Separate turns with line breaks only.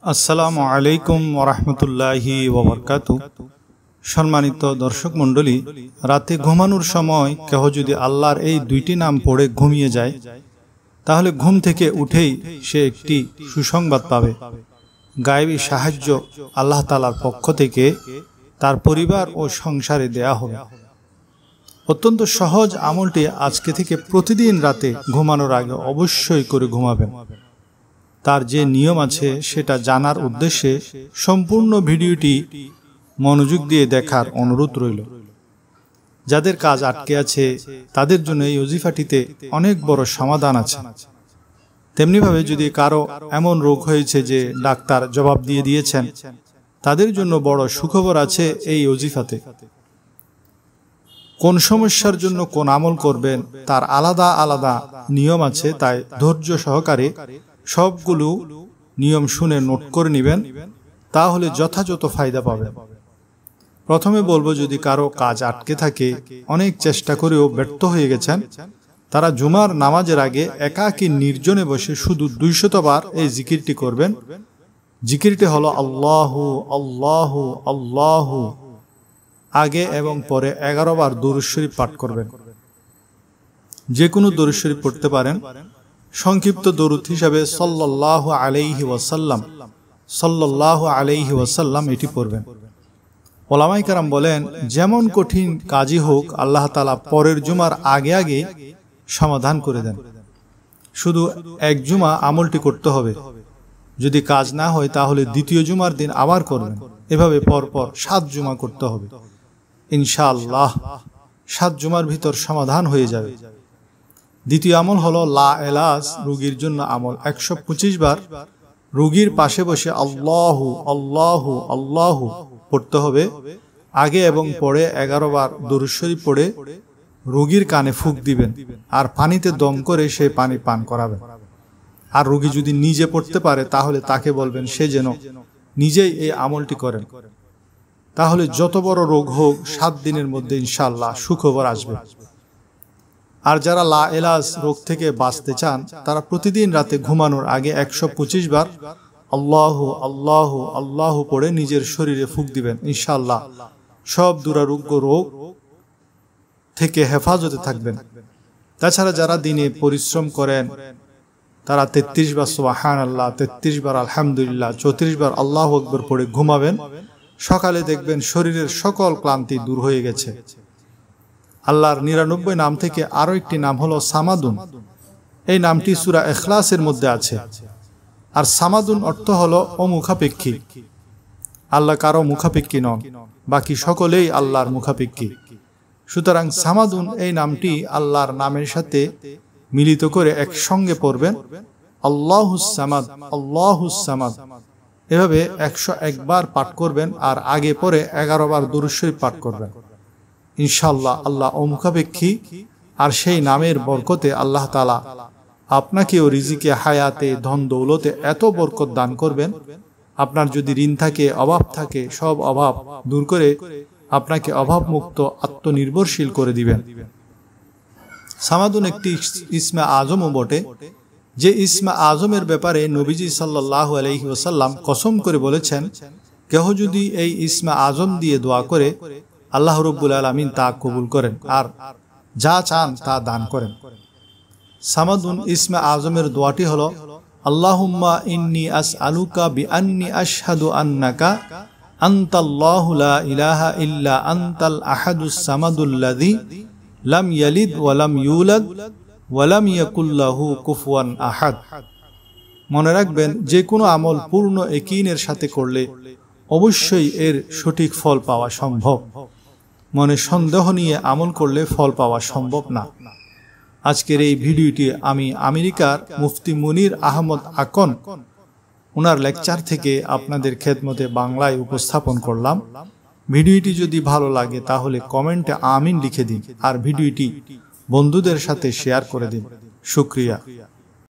আসসালামু আলাইকুম ওরহমতুল্লাহি ওবরকাতু। সম্মানিত দর্শক মণ্ডলী, রাতে ঘুমানোর সময় কেহ যদি আল্লাহর এই দুইটি নাম পড়ে ঘুমিয়ে যায়, তাহলে ঘুম থেকে উঠেই সে একটি সুসংবাদ পাবে। গায়েবী সাহায্য আল্লাহ তাআলার পক্ষ থেকে তার পরিবার ও সংসারে দেয়া হবে। অত্যন্ত সহজ আমলটি আজকে থেকে প্রতিদিন রাতে ঘুমানোর আগে অবশ্যই করে ঘুমাবেন। তার যে নিয়ম আছে সেটা জানার উদ্দেশ্যে সম্পূর্ণ ভিডিওটি মনোযোগ দিয়ে দেখার অনুরোধ রইল। যাদের কাজ আটকে আছে তাদের জন্য এই ওজিফাটিতে অনেক বড় সমাধান আছে। তেমনিভাবে যদি কারো এমন রোগ হয়েছে যে ডাক্তার জবাব দিয়ে দিয়েছেন, তাদের জন্য বড় সুখবর আছে এই ওজিফাতে। কোন সমস্যার জন্য কোন আমল করবেন তার আলাদা আলাদা নিয়ম আছে, তাই ধৈর্য সহকারে সবগুলো নিয়ম শুনে নোট করে নেবেন, তাহলে যথাযথ ফায়দা পাবেন। প্রথমে বলবো, যদি কারো কাজ আটকে থাকে, অনেক চেষ্টা করেও ব্যর্থ হয়ে গেছেন, তারা জুমার নামাজের আগে একাকী নির্জনে বসে শুধু 200 বার এই জিকিরটি করবেন। জিকিরটি হলো আল্লাহু আল্লাহু আল্লাহু। আগে এবং পরে 11 বার দুরূদ শরীফ পাঠ করবেন। যে কোনো দুরূদ শরীফ পড়তে পারেন। সংক্ষিপ্ত দরুদ হিসাবে সাল্লাল্লাহু আলাইহি ওয়াসাল্লাম, সাল্লাল্লাহু আলাইহি ওয়াসাল্লাম এটি পড়বেন। ওলামায়ে কেরাম বলেন, যেমন কঠিন কাজই হোক আল্লাহ তাআলা পরের জুমার আগে আগে সমাধান করে দেন। শুধু এক জুমা আমলটি করতে হবে। যদি কাজ না হয় তাহলে দ্বিতীয় জুমার দিন আবার করবেন। এভাবে পরপর 7 জুমা করতে হবে। ইনশাআল্লাহ 7 জুমার ভিতর সমাধান হয়ে যাবে। দ্বিতীয় আমল হলো লা এলাজ, রোগীর জন্য আমল। 125 বার রোগীর পাশে বসে আল্লাহু আল্লাহু আল্লাহু পড়তে হবে। আগে এবং পরে 11 বার দুরূদ শরীফ পড়ে রোগীর কানে ফুঁক দিবেন আর পানিতে দম করে সেই পানি পান করাবেন। আর রোগী যদি নিজে পড়তে পারে তাহলে তাকে বলবেন সে যেন নিজেই এই আমলটি করেন। তাহলে যত বড় রোগ হোক 7 দিনের মধ্যে ইনশাআল্লাহ সুখবর আসবে। আর যারা লা এলাজ রোগ থেকে বাঁচতে চান, তারা প্রতিদিন রাতে ঘুমানোর আগে 125 বার আল্লাহু আল্লাহু আল্লাহু পড়ে নিজের শরীরে ফুঁক দিবেন। ইনশাআল্লাহ সব দুরারোগ্য রোগ থেকে হেফাজতে থাকবেন। তাছাড়া যারা দিনে পরিশ্রম করেন, তারা 33 বার সুবহানাল্লাহ, 33 বার আলহামদুলিল্লাহ, 34 বার আল্লাহু আকবার পড়ে ঘুমাবেন। সকালে দেখবেন শরীরের সকল ক্লান্তি দূর হয়ে গেছে। আল্লাহর 99 নাম থেকে আরো একটি নাম হলো সামাদুন। এই নামটি সূরা ইখলাসের মধ্যে আছে। আর সামাদুন অর্থ হলো অমুখাপেক্ষী। আল্লাহ কারো মুখাপেক্ষী নন, বাকি সকলেই আল্লাহর মুখাপেক্ষী। সুতরাং সামাদুন এই নামটি আল্লাহর নামের সাথে মিলিত করে একসঙ্গে পড়বেন, আল্লাহুস সামাদ আল্লাহুস সামাদ। এভাবে 101 বার পাঠ করবেন আর আগে পরে 11 বার দুরূদ শরীফ পাঠ করবেন। ইনশাআল্লাহ আল্লাহ অমুখাপেক্ষী, আর সেই নামের বরকতে আল্লাহ তাআলা আপনাকেও রিজিকে, হায়াতে, ধন দৌলতে এত বরকত দান করবেন। আপনার যদি ঋণ থাকে, অভাব থাকে, সব অভাব দূর করে আপনাকে অভাবমুক্ত আত্মনির্ভরশীল করে দিবেন। সামাদুন একটি ইসমে আজমও বটে, যে ইসমে আজমের ব্যাপারে নবীজি সাল্লাল্লাহু আলাইহি ওয়াসাল্লাম কসম করে বলেছেন, কেহ যদি এই ইসমে আজম দিয়ে দোয়া করে আল্লাহ রাব্বুল আলামিন তা কবুল করেন আর যা চান তা দান করেন। সামাদুন ইসমে আজমের দোয়াটি হলো, আল্লাহুম্মা ইন্নী আসআলুকা বিআন্নী আশহাদু আন্নাকা আনতাল্লাহু লা ইলাহা ইল্লা আনতাল আহাদুস সামাদুল্লাযী লাম ইয়ালিদ ওয়া লাম ইউলাদ ওয়া লাম ইয়াকুল লাহু কুফুয়ান আহাদ। মনে রাখবেন, যে কোনো আমল পূর্ণ ইয়াকিনের সাথে করলে অবশ্যই এর সঠিক ফল পাওয়া সম্ভব। মনে সন্দেহ নিয়ে আমল করলে ফল পাওয়া সম্ভব না। আজকের এই ভিডিওটি আমি আমেরিকার মুফতি মুনির আহমদ আকন ওনার লেকচার থেকে আপনাদের খেদমতে বাংলায় উপস্থাপন করলাম। ভিডিওটি যদি ভালো লাগে তাহলে কমেন্টে আমিন লিখে দিন আর ভিডিওটি বন্ধুদের সাথে শেয়ার করে দিন। শুকরিয়া।